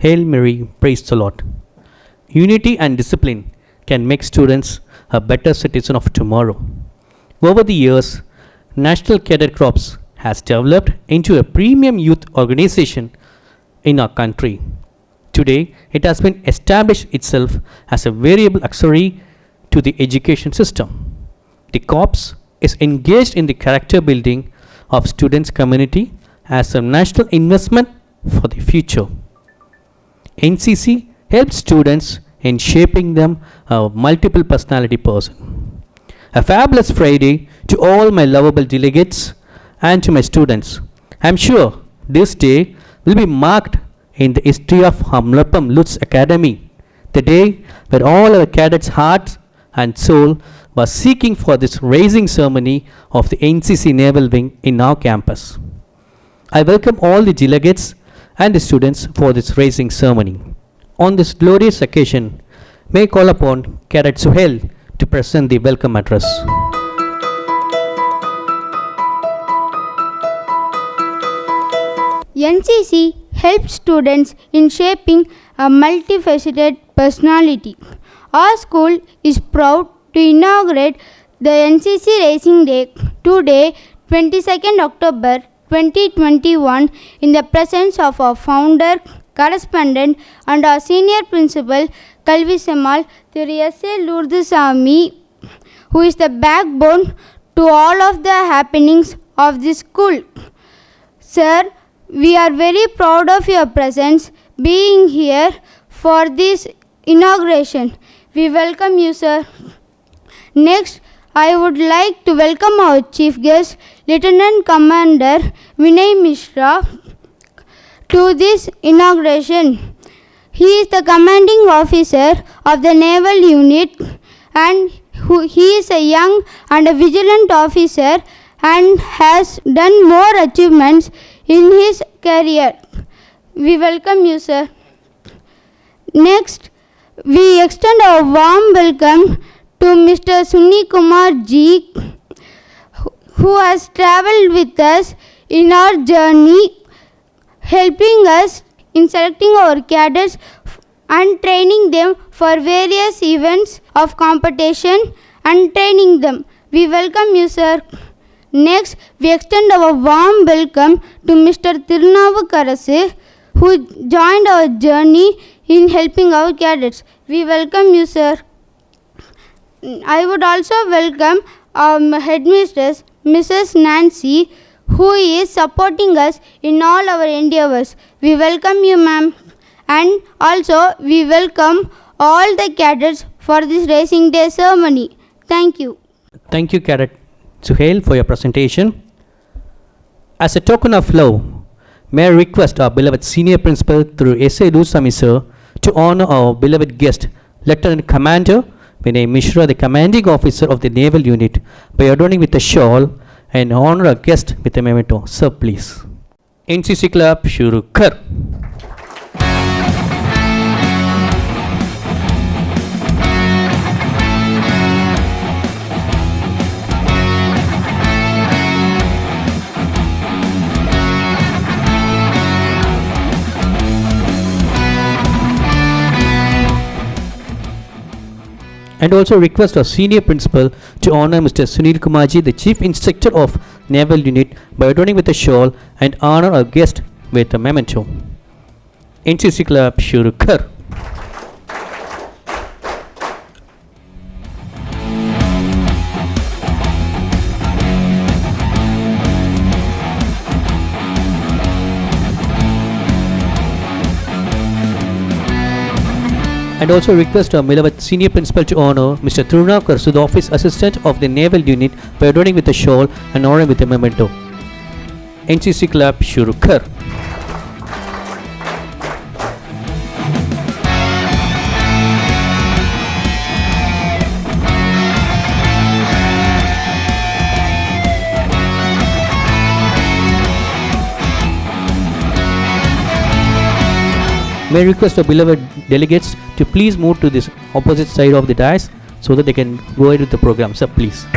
Hail Mary, praise the Lord. Unity and discipline can make students a better citizen of tomorrow. Over the years, National Cadet Corps has developed into a premium youth organization in our country. Today, it has been established itself as a variable auxiliary to the education system. The Corps is engaged in the character building of students' community as a national investment for the future. NCC helps students in shaping them a multiple personality person. A fabulous Friday to all my lovable delegates and to my students. I'm sure this day will be marked in the history of Hamlapam Lutz Academy, the day where all our cadets' hearts and soul were seeking for this raising ceremony of the NCC Naval Wing in our campus. I welcome all the delegates and the students for this raising ceremony. On this glorious occasion, may I call upon Cadet Suhail to present the welcome address. NCC helps students in shaping a multifaceted personality. Our school is proud to inaugurate the NCC Racing Day today, 22nd October 2021, in the presence of our founder, correspondent, and our senior principal, Kalvi Semal, Thiru S.A. Lourdusamy, who is the backbone to all of the happenings of this school. Sir, we are very proud of your presence being here for this inauguration. We welcome you, sir. Next, I would like to welcome our chief guest, Lieutenant Commander Vinay Mishra, to this inauguration. He is the commanding officer of the naval unit and he is a young and a vigilant officer and has done more achievements in his career. We welcome you, sir. Next, we extend our warm welcome to Mr. Sunny Kumar Ji, who has traveled with us in our journey, helping us in selecting our cadets and training them for various events of competition and training them. We welcome you, sir. Next, we extend our warm welcome to Mr. Tirunavukarasu, who joined our journey in helping our cadets. We welcome you, sir. I would also welcome our headmistress, Mrs. Nancy, who is supporting us in all our endeavors. We welcome you, ma'am. And also, we welcome all the cadets for this Racing Day ceremony. Thank you. Thank you, Cadet Suhail, for your presentation. As a token of love, may I request our beloved Senior Principal Thiru S.A. Lourdusamy sir to honor our beloved guest, Lieutenant Commander Vinay Mishra, the Commanding Officer of the Naval Unit, by adorning with a shawl and honor our guest with a memento. Sir, please. NCC Club, Shuru Kar. And also request our senior principal to honor Mr. Sunil Kumarji, the chief instructor of Naval Unit, by adorning with a shawl and honor our guest with a memento. NCC Club, Shuru Kar. And also request our beloved senior principal to honor Mr. Tirunavukarasu, the office assistant of the Naval Unit, by adorning with a shawl and honoring with a memento. NCC Club, Shuru Kar. May I request our beloved delegates to please move to this opposite side of the dais so that they can go ahead with the program. Sir, please.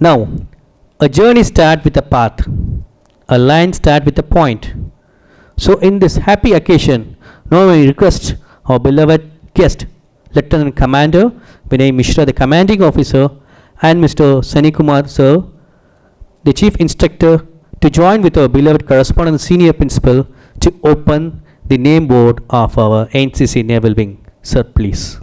Now, a journey starts with a path, a line starts with a point. So, in this happy occasion, now we request our beloved guest, Lieutenant Commander Vinay Mishra, the commanding officer, and Mr. Sunny Kumar, sir, the chief instructor, to join with our beloved correspondent senior principal to open the name board of our NCC Naval Wing. Sir, please.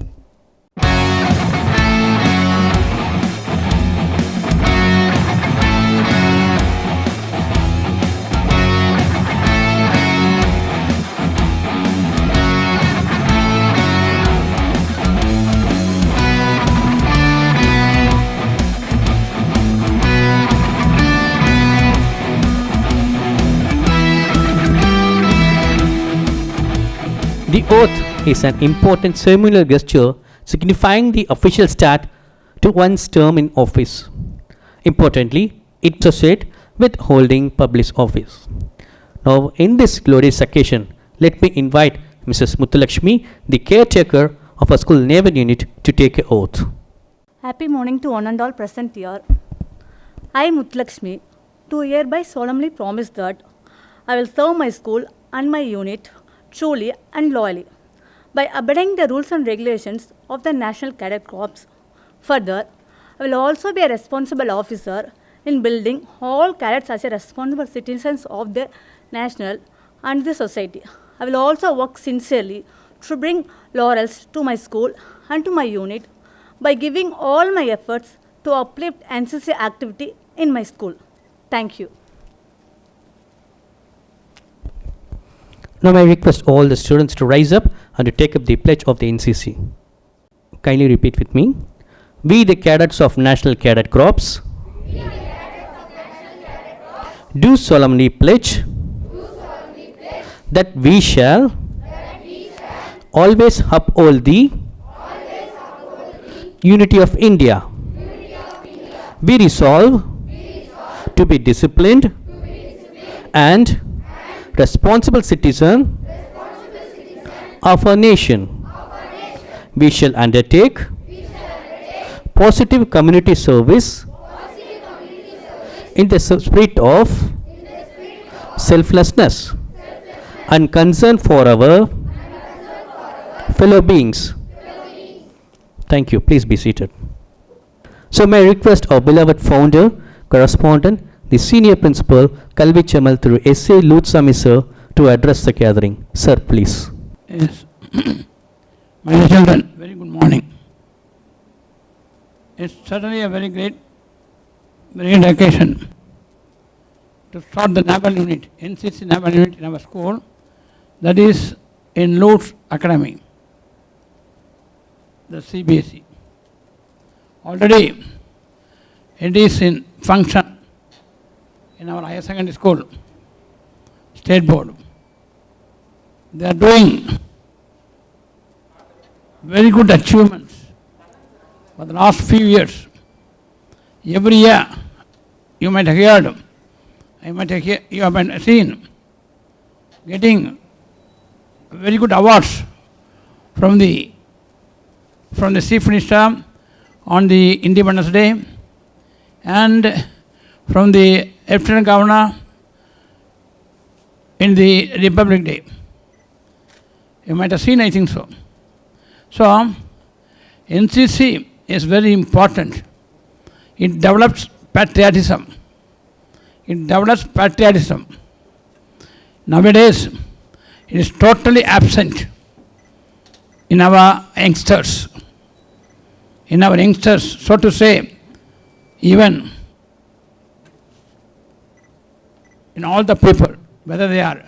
The oath is an important ceremonial gesture signifying the official start to one's term in office. Importantly, it associates with holding public office. Now, in this glorious occasion, let me invite Mrs. Muthulakshmi, the caretaker of our school naval unit, to take an oath. Happy morning to one and all present here. I, Muthulakshmi, do hereby solemnly promise that I will serve my school and my unit truly and loyally by obeying the rules and regulations of the National Cadet Corps. Further, I will also be a responsible officer in building all cadets as a responsible citizens of the national and the society. I will also work sincerely to bring laurels to my school and to my unit by giving all my efforts to uplift NCC activity in my school. Thank you. Now, may I request all the students to rise up and to take up the pledge of the NCC. Kindly repeat with me. We, the cadets of National Cadet Corps, do solemnly pledge that we shall always uphold the unity of India. We resolve to be disciplined and responsible citizen of our nation. We shall undertake positive community service in the spirit of selflessness and concern for our fellow beings. Thank you. Please be seated. So, may I request our beloved founder, correspondent, the senior principal, Kalvi Chamal through S.A. Lutsami sir, to address the gathering. Sir, please. Yes. My dear children, very good morning. It's certainly a very great occasion to start the naval unit, NCC naval unit in our school, that is in Lutz Academy, the CBSE. Already it is in function in our higher secondary school, state board. They are doing very good achievements for the last few years. Every year you might have heard, you have seen getting very good awards from the Chief Minister on the Independence Day and from the Lieutenant Governor in the Republic Day. You might have seen, I think so. So, NCC is very important. It develops patriotism. Nowadays, it is totally absent in our youngsters. So to say, even in all the people, whether they are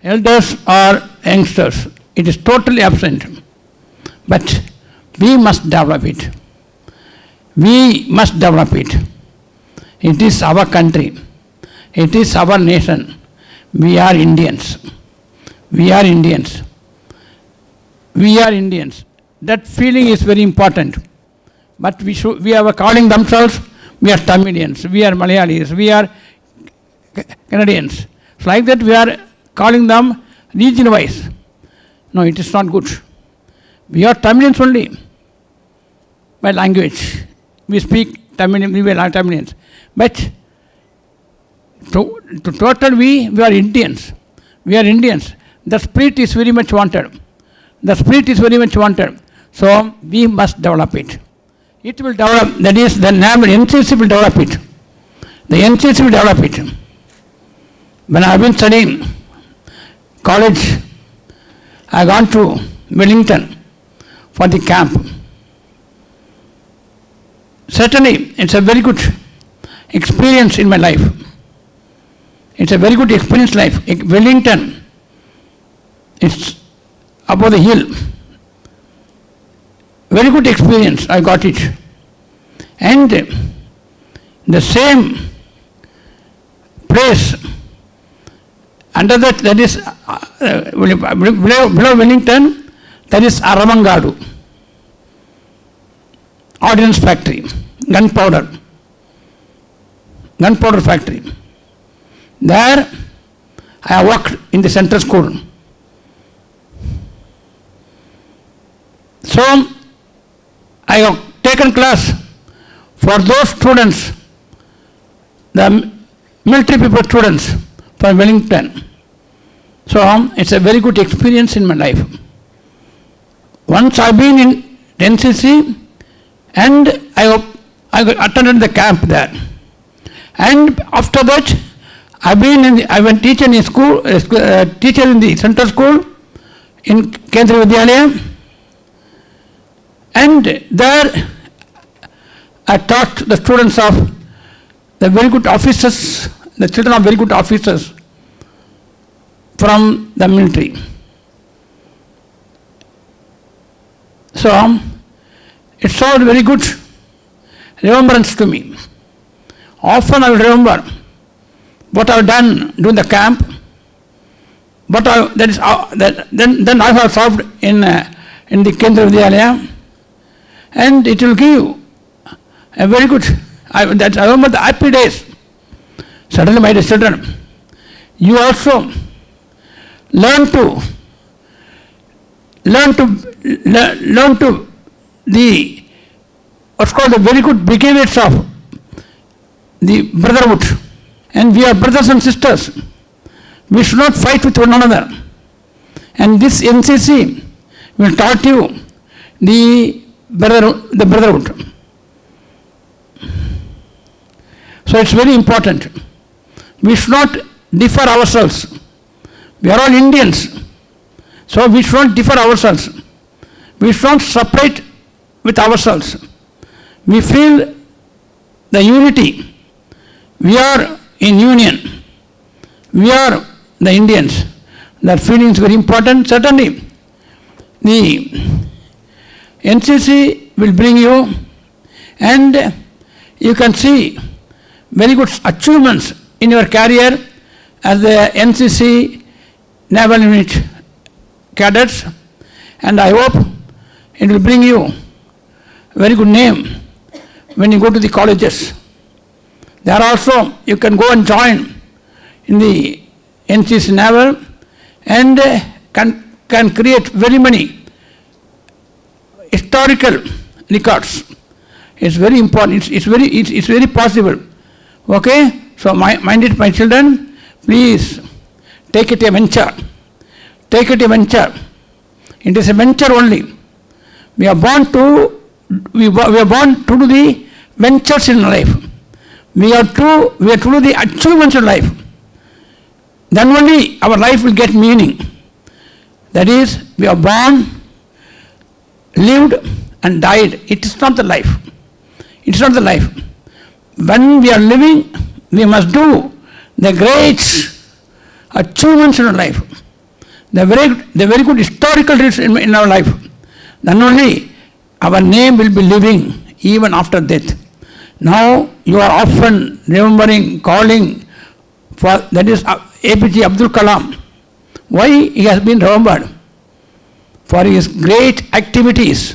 elders or youngsters, it is totally absent. But we must develop it. It is our country. It is our nation. We are Indians. That feeling is very important. But we are calling themselves, we are Tamilians, we are Malayalis, we are Canadians. It's like that we are calling them region-wise. No, it is not good. We are Tamilians only by language. We speak Tamilians, we were not Tamilians. But to total we are Indians. We are Indians. The spirit is very much wanted. The spirit is very much wanted. So we must develop it. It will develop, that is, the NCC will develop it. The NCC will develop it. When I have been studying college, I gone to Wellington for the camp. Certainly, it's a very good experience in my life. It's a very good experience in life. Wellington, it's above the hill. Very good experience, I got it. And the same place, under that is below Wellington, that is Aramangadu, ordnance factory, gunpowder factory. There I worked in the central school. So I have taken class for those students, the military people students from Wellington. So it's a very good experience in my life. Once I've been in NCC and I attended the camp there. And after that, I've been teacher in school, teacher in the central school in Kendriya Vidyalaya. And there I taught the students of the very good officers, the children of very good officers from the military. So it's all very good remembrance to me. Often I will remember what I have done during the camp, then I have served in the Kendriya Vidyalaya, and it will give a very good, I remember the happy days. Certainly, my dear children, you also learn to the what's called the very good behaviors of the brotherhood. And we are brothers and sisters. We should not fight with one another. And this NCC will taught you the brotherhood. So it's very important. We should not differ ourselves. We are all Indians. So we should not differ ourselves. We should not separate with ourselves. We feel the unity. We are in union. We are the Indians. That feeling is very important. Certainly, the NCC will bring you, and you can see very good achievements in your career as the NCC Naval Unit cadets, and I hope it will bring you very good name when you go to the colleges. There also you can go and join in the NCC Naval and can create very many historical records. It's very important. It's very possible. Okay? So mind it, my children. Please take it a venture. Take it a venture. It is a venture only. We are born to do the ventures in life. We are to do the achievements in life. Then only our life will get meaning. That is, we are born, lived and died. It is not the life. It is not the life. When we are living, we must do the great achievements in our life. The very good historical deeds in our life. Then only our name will be living even after death. Now you are often remembering, calling for, that is APJ Abdul Kalam. Why he has been remembered? For his great activities,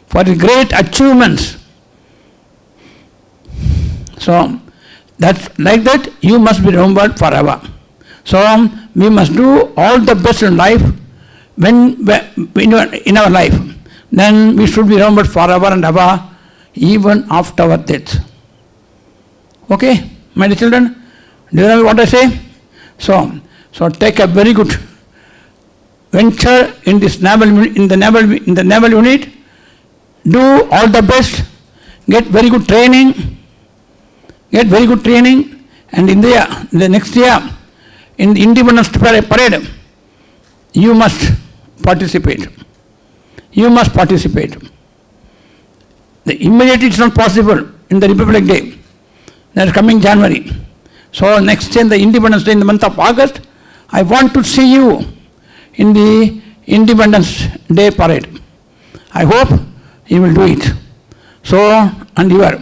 for his great achievements. So that's like that you must be remembered forever. So we must do all the best in life in our life. Then we should be remembered forever and ever, even after our death. Okay, my dear children, do you know what I say? So take a very good venture in this in the naval unit. Do all the best. Get very good training. And in the next year, in the Independence Parade, you must participate. Immediately it's not possible in the Republic Day. That's coming January. So next year, the Independence Day in the month of August, I want to see you in the Independence Day parade. I hope you will do it. So, and your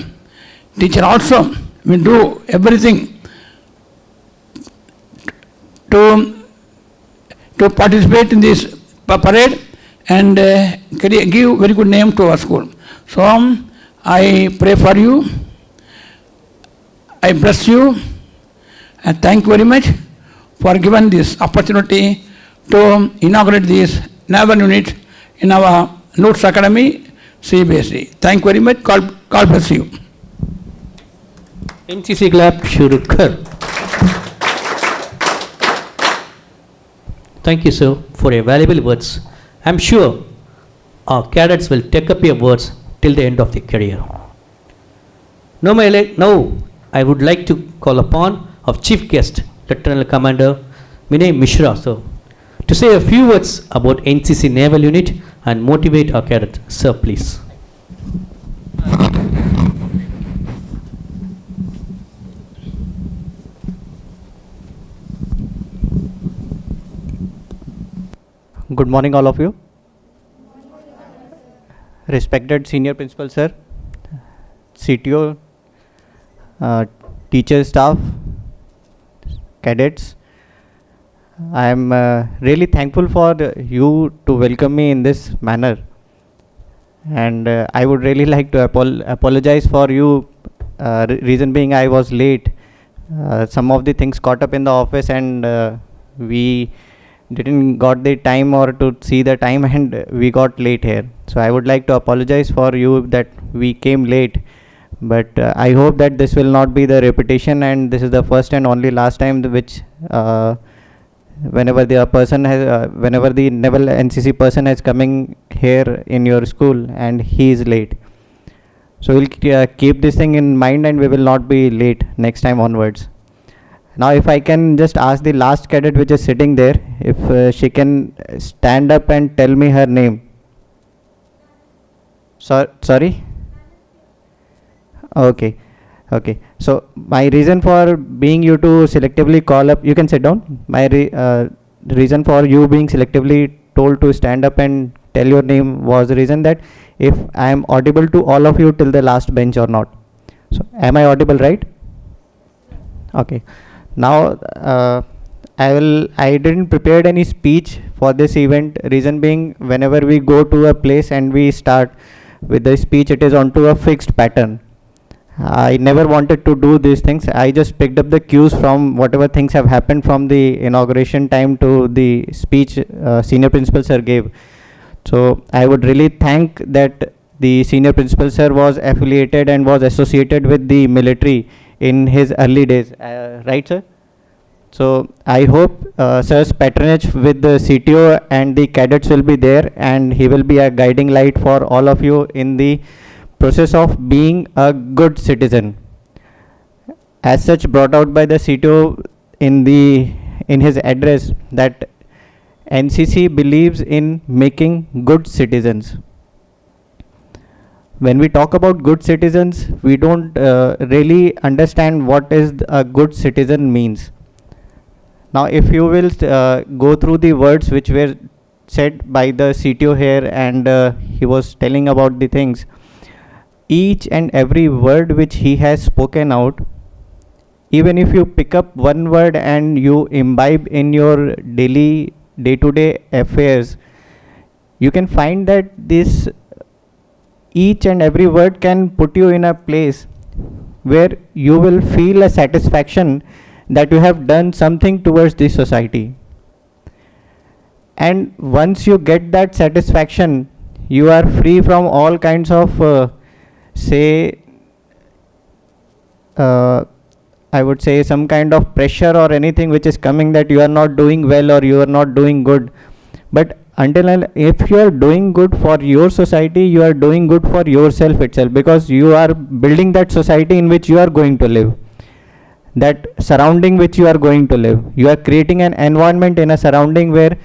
teacher also will do everything to participate in this parade and give very good name to our school. So, I pray for you. I bless you. And thank you very much for giving this opportunity to inaugurate this naval unit in our Notes Academy, CBSE. Thank you very much. God bless you. NCC clap शुरू कर. Thank you, sir, for your valuable words. I'm sure our cadets will take up your words till the end of their career. Now, I would like to call upon our chief guest, Lieutenant Commander Vinay Mishra, sir, to say a few words about NCC Naval Unit and motivate our cadets. Sir, please. Good morning, all of you. Respected Senior Principal Sir, CTO, teacher staff, cadets, I am really thankful for you to welcome me in this manner, and I would really like to apologize for you. Reason being, I was late. Some of the things caught up in the office, and we didn't got the time or to see the time, and we got late here. So I would like to apologize for you that we came late, but I hope that this will not be the repetition, and this is the first and only last time which whenever the person has whenever the Naval NCC person is coming here in your school and he is late. So we'll keep this thing in mind, and we will not be late next time onwards. Now, if I can just ask the last cadet which is sitting there, if she can stand up and tell me her name. Sorry? Okay. So, my reason for being you to selectively call up, you can sit down. My reason for you being selectively told to stand up and tell your name was the reason that if I am audible to all of you till the last bench or not. So, am I audible, right? Okay. Now, I didn't prepare any speech for this event. Reason being, whenever we go to a place and we start with the speech, it is onto a fixed pattern. I never wanted to do these things. I just picked up the cues from whatever things have happened from the inauguration time to the speech Senior Principal Sir gave. So I would really thank that the Senior Principal Sir was affiliated and was associated with the military in his early days, right, sir? So I hope sir's patronage with the CTO and the cadets will be there, and he will be a guiding light for all of you in the process of being a good citizen, as such brought out by the CTO in his address, that NCC believes in making good citizens. When we talk about good citizens, we don't really understand what is a good citizen means. Now, if you will go through the words which were said by the CTO here, and he was telling about the things, each and every word which he has spoken out, even if you pick up one word and you imbibe in your daily day-to-day affairs, you can find that this each and every word can put you in a place where you will feel a satisfaction that you have done something towards this society. And once you get that satisfaction, you are free from all kinds of I would say, some kind of pressure or anything which is coming that you are not doing well or you are not doing good. But if you are doing good for your society, you are doing good for yourself itself, because you are building that society in which you are going to live, that surrounding which you are going to live. You are creating an environment in a surrounding where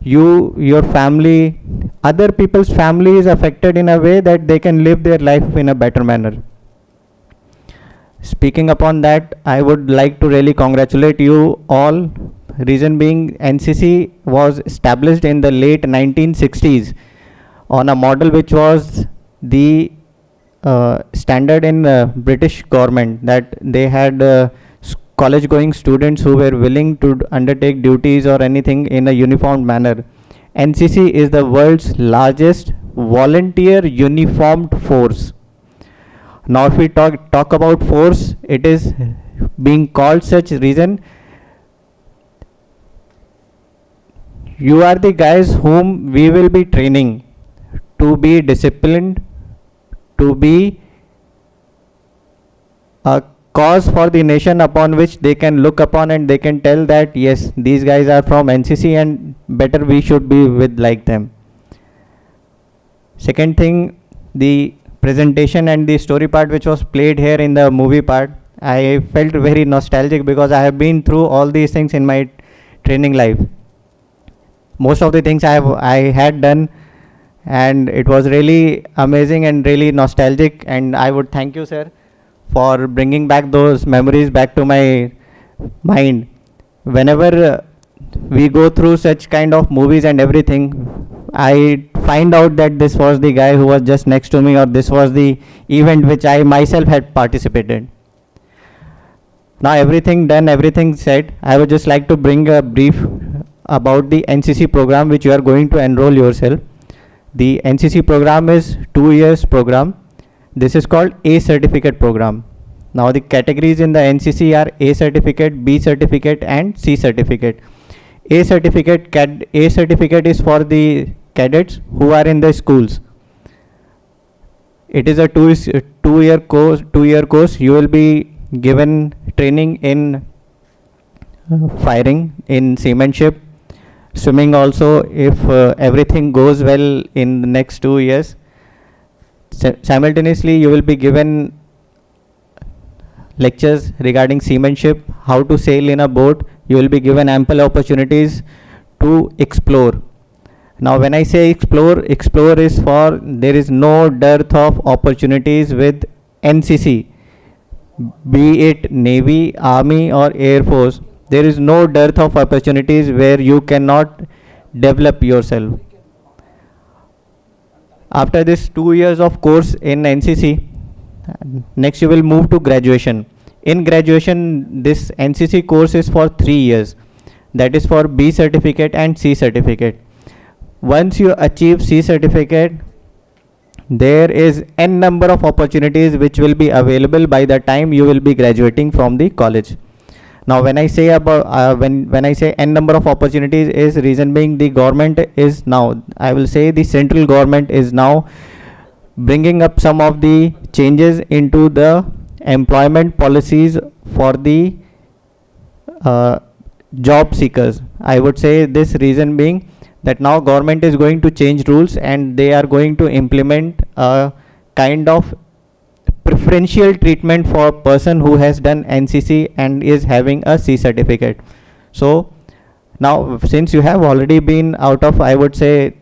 your family, other people's family is affected in a way that they can live their life in a better manner. Speaking upon that, I would like to really congratulate you all. Reason being, NCC was established in the late 1960s on a model which was the standard in British government, that they had college going students who were willing to undertake duties or anything in a uniformed manner. NCC is the world's largest volunteer uniformed force. Now if we talk about force, it is being called such reason. You are the guys whom we will be training to be disciplined, to be a cause for the nation upon which they can look upon and they can tell that yes, these guys are from NCC and better we should be with like them. Second thing, the presentation and the story part which was played here in the movie part, I felt very nostalgic because I have been through all these things in my training life. Most of the things I had done, and it was really amazing and really nostalgic, and I would thank you, sir, for bringing back those memories back to my mind. Whenever we go through such kind of movies and everything, I find out that this was the guy who was just next to me, or this was the event which I myself had participated. Now everything done, everything said, I would just like to bring a brief about the NCC program which you are going to enroll yourself. The NCC program is 2 years program. This is called A certificate program. Now the categories in the NCC are A certificate, B certificate and C certificate. A certificate is for the cadets who are in the schools. It is a two-year course. You will be given training in firing, in seamanship, swimming also, if everything goes well in the next 2 years. Simultaneously, you will be given lectures regarding seamanship, how to sail in a boat. You will be given ample opportunities to explore. Now when I say explore is for, there is no dearth of opportunities with NCC, be it Navy, Army or Air Force. There is no dearth of opportunities where you cannot develop yourself. After this 2 years of course in NCC, next you will move to graduation. In graduation, this NCC course is for 3 years. That is for B certificate and C certificate. Once you achieve C certificate, there is n number of opportunities which will be available by the time you will be graduating from the college. Now when I say about when I say n number of opportunities, is reason being the government is now, I will say the central government is now bringing up some of the changes into the employment policies for the job seekers. I would say this reason being that now government is going to change rules and they are going to implement a kind of preferential treatment for person who has done NCC and is having a C certificate. So now since you have already been out of, I would say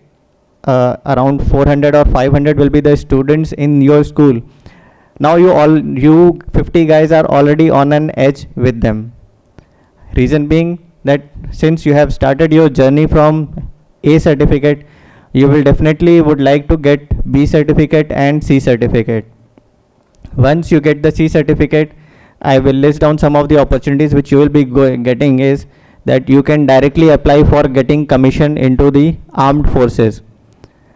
around 400 or 500 will be the students in your school. Now you 50 guys are already on an edge with them. Reason being that since you have started your journey from A certificate, you will definitely would like to get B certificate and C certificate. Once you get the C certificate, I will list down some of the opportunities which you will be getting, is that you can directly apply for getting commission into the armed forces.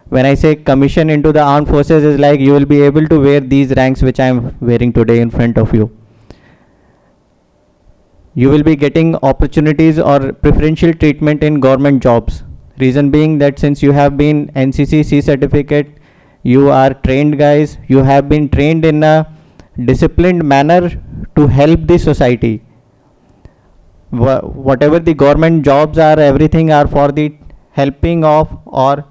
When I say commission into the armed forces, is like you will be able to wear these ranks which I am wearing today in front of you. You will be getting opportunities or preferential treatment in government jobs. Reason being that since you have been NCC C certificate, you are trained guys, you have been trained in a disciplined manner to help the society. Whatever the government jobs are, everything are for the helping of or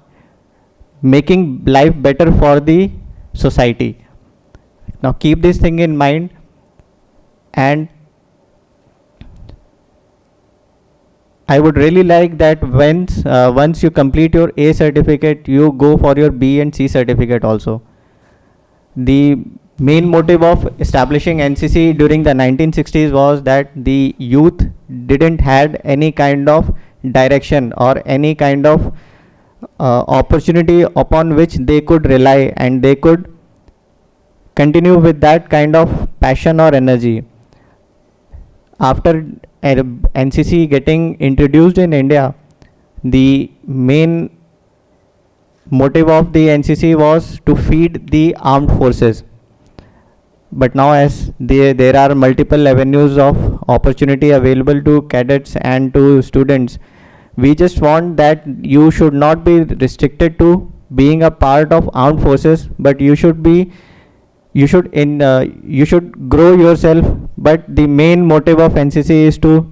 making life better for the society. Now keep this thing in mind, and I would really like that once you complete your A certificate, you go for your B and C certificate also. The main motive of establishing NCC during the 1960s was that the youth didn't had any kind of direction or any kind of opportunity upon which they could rely, and they could continue with that kind of passion or energy. After NCC getting introduced in India, the main motive of the NCC was to feed the armed forces. But now, as there are multiple avenues of opportunity available to cadets and to students, we just want that you should not be restricted to being a part of armed forces, but you should grow yourself. But the main motive of NCC is to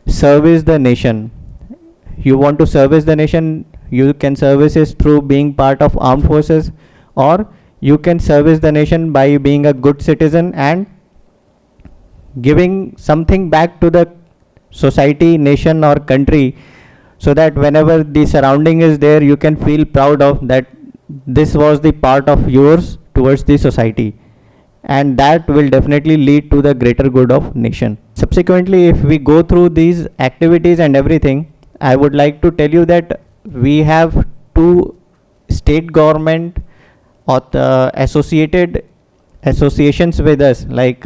service the nation. You want to service the nation, you can service it through being part of armed forces, or you can service the nation by being a good citizen and giving something back to the society, nation or country, so that whenever the surrounding is there, you can feel proud of that this was the part of yours towards the society, and that will definitely lead to the greater good of nation. Subsequently, if we go through these activities and everything, I would like to tell you that we have 2 state government associated associations with us, like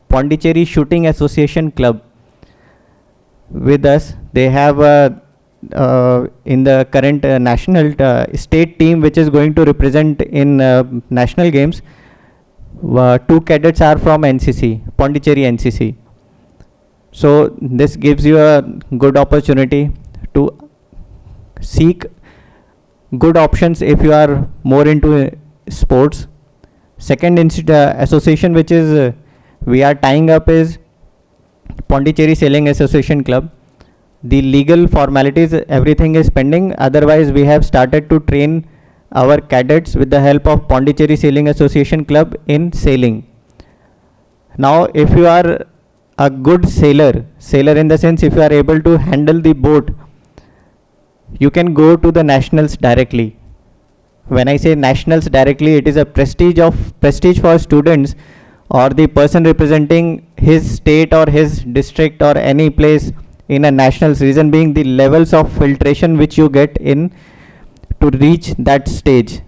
Pondicherry Shooting Association Club with us. They have in the current national state team which is going to represent in national games, 2 cadets are from NCC, Pondicherry NCC. So this gives you a good opportunity to seek good options if you are more into sports. Second association which is we are tying up is Pondicherry Sailing Association Club. The legal formalities, everything is pending. Otherwise, we have started to train our cadets with the help of Pondicherry Sailing Association Club in sailing. Now, if you are a good sailor in the sense if you are able to handle the boat, you can go to the nationals directly. When I say nationals directly, it is a prestige for students or the person representing his state or his district or any place in a nationals. Reason being the levels of filtration which you get in to reach that stage.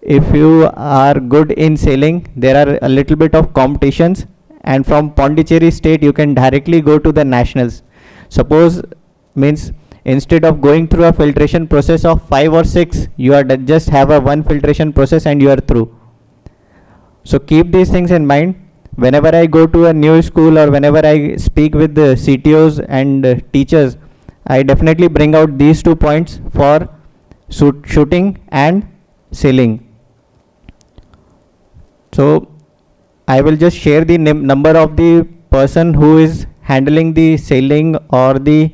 If you are good in sailing, there are a little bit of competitions, and from Pondicherry state you can directly go to the nationals. Suppose means instead of going through a filtration process of 5 or 6, you are just have a 1 filtration process and you are through. So keep these things in mind. Whenever I go to a new school or whenever I speak with the CTOs and teachers, I definitely bring out these 2 points for shooting and sailing. So I will just share the number of the person who is handling the sailing or the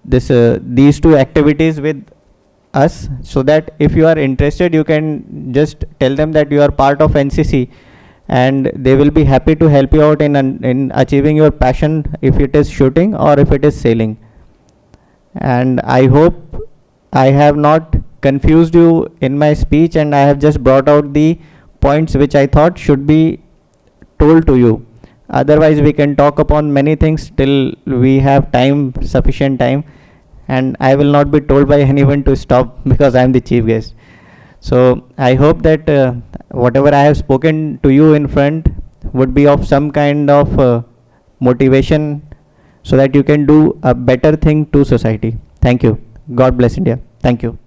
these 2 activities with us, so that if you are interested, you can just tell them that you are part of NCC, and they will be happy to help you out in achieving your passion, if it is shooting or if it is sailing. And I hope I have not confused you in my speech, and I have just brought out the points which I thought should be told to you. Otherwise, we can talk upon many things till we have sufficient time, and I will not be told by anyone to stop because I am the chief guest. So I hope that whatever I have spoken to you in front would be of some kind of motivation, so that you can do a better thing to society. Thank you. God bless India. Thank you.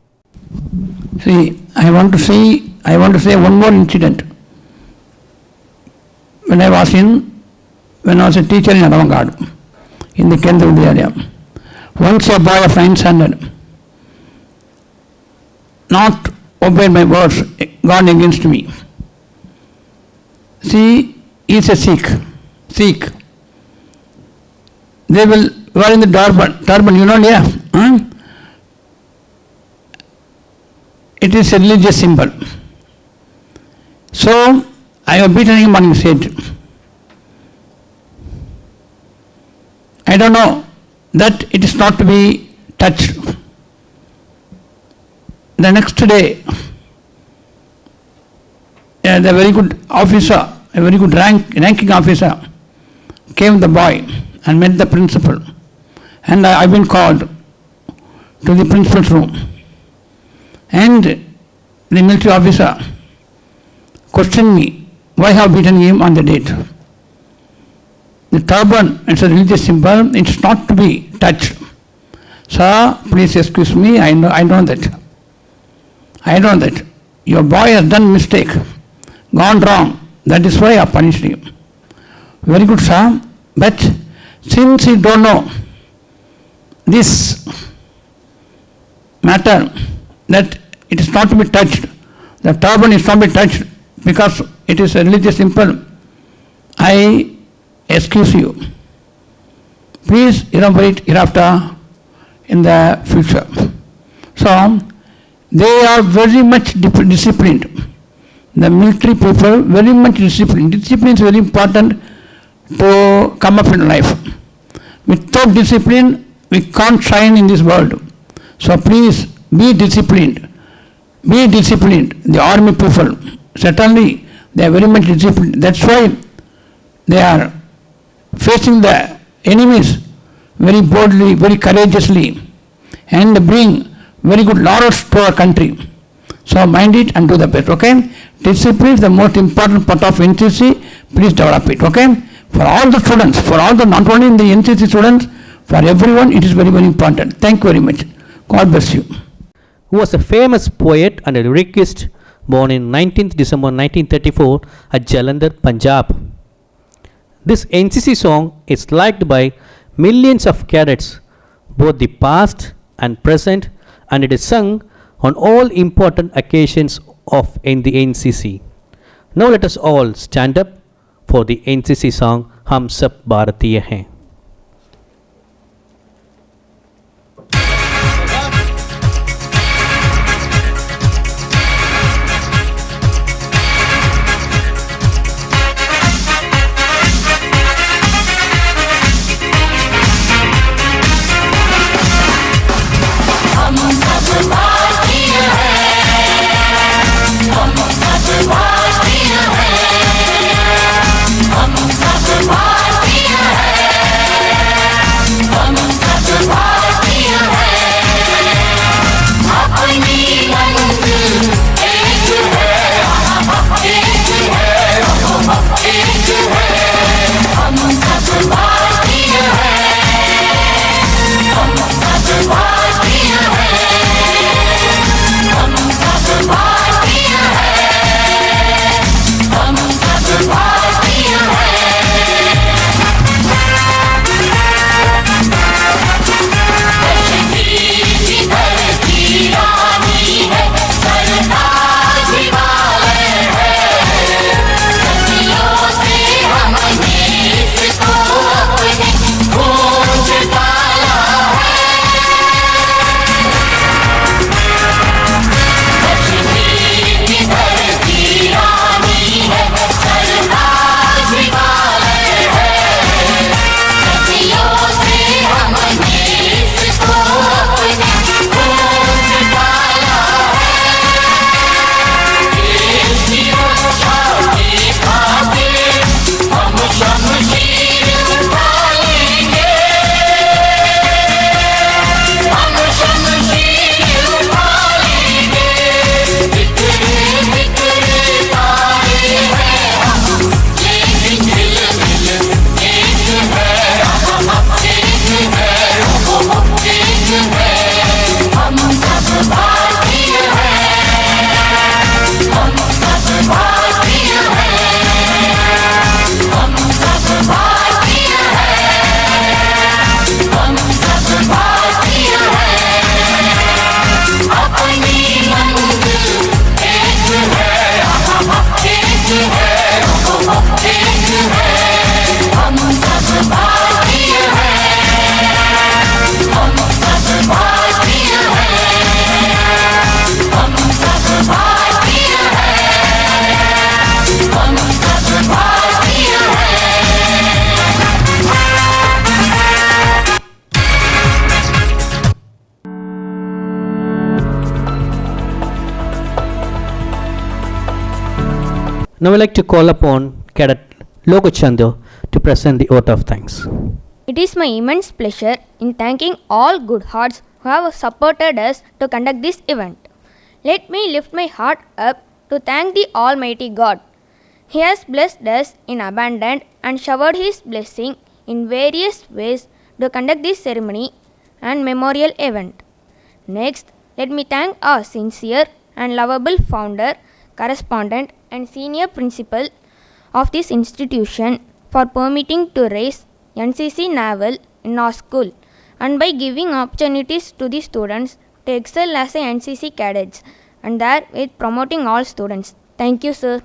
See, I want to say one more incident. When I was a teacher in Adavangad, in the Kendra area, once a boy of 9th standard not obeyed my words, gone against me. See, is a Sikh. Sikh. They will wear in the turban, you know, yeah. It is a religious symbol. So I have beaten him on his head. I don't know that it is not to be touched. The next day, the very good officer, a very good ranking officer, came the boy and met the principal. And I've been called to the principal's room. And the military officer questioned me, why have beaten him on the date? The turban, it's a religious symbol, it's not to be touched. Sir, please excuse me, I know that. I know that. Your boy has done mistake, gone wrong. That is why I punished him. Very good, sir. But since you don't know this matter, that it is not to be touched, the turban is not to be touched because it is a religious symbol, I excuse you. Please elaborate hereafter in the future. So, they are very much disciplined. The military people very much disciplined. Discipline is very important to come up in life. Without discipline, we can't shine in this world. So please be disciplined. Be disciplined. The army people, certainly they are very much disciplined. That's why they are facing the enemies very boldly, very courageously, and bring very good laurels to our country. So mind it and do the best, okay? Discipline is the most important part of NCC. Please develop it, okay? For all the students, for all the, not only in the NCC students, for everyone, it is very, very important. Thank you very much. God bless you. Who was a famous poet and a lyricist born in 19th December 1934 at Jalandhar, Punjab. This NCC song is liked by millions of cadets, both the past and present, and it is sung on all important occasions in the NCC. Now let us all stand up for the NCC song Hum Sab Bharatiya Hain. भारतीय है। Now I'd like to call upon Cadet Lokachandra to present the vote of thanks. It is my immense pleasure in thanking all good hearts who have supported us to conduct this event. Let me lift my heart up to thank the Almighty God. He has blessed us in abundance and showered His blessing in various ways to conduct this ceremony and memorial event. Next, let me thank our sincere and lovable founder, correspondent, and senior principal of this institution for permitting to raise NCC Naval in our school and by giving opportunities to the students to excel as a NCC cadets and therewith promoting all students. Thank you, sir.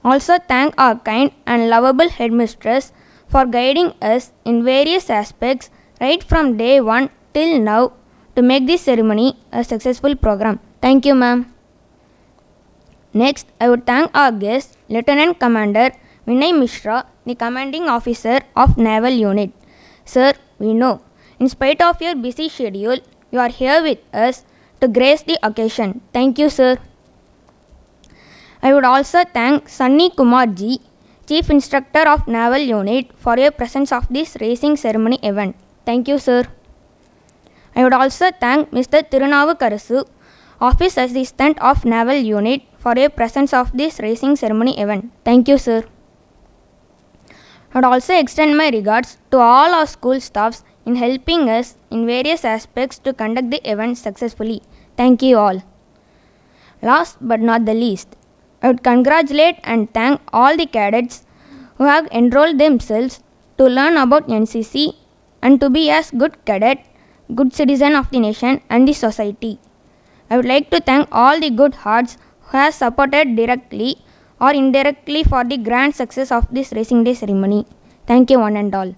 Also thank our kind and lovable headmistress for guiding us in various aspects right from day one till now to make this ceremony a successful program. Thank you, ma'am. Next, I would thank our guest, Lieutenant Commander Vinay Mishra, the Commanding Officer of Naval Unit. Sir, we know, in spite of your busy schedule, you are here with us to grace the occasion. Thank you, sir. I would also thank Sunny Kumar Ji, Chief Instructor of Naval Unit, for your presence of this racing ceremony event. Thank you, sir. I would also thank Mr. Tirunavukarasu, Office Assistant of Naval Unit, for your presence of this racing ceremony event. Thank you, sir. I would also extend my regards to all our school staffs in helping us in various aspects to conduct the event successfully. Thank you all. Last but not the least, I would congratulate and thank all the cadets who have enrolled themselves to learn about NCC and to be as good cadet, good citizen of the nation and the society. I would like to thank all the good hearts who have supported directly or indirectly for the grand success of this Racing Day ceremony. Thank you one and all.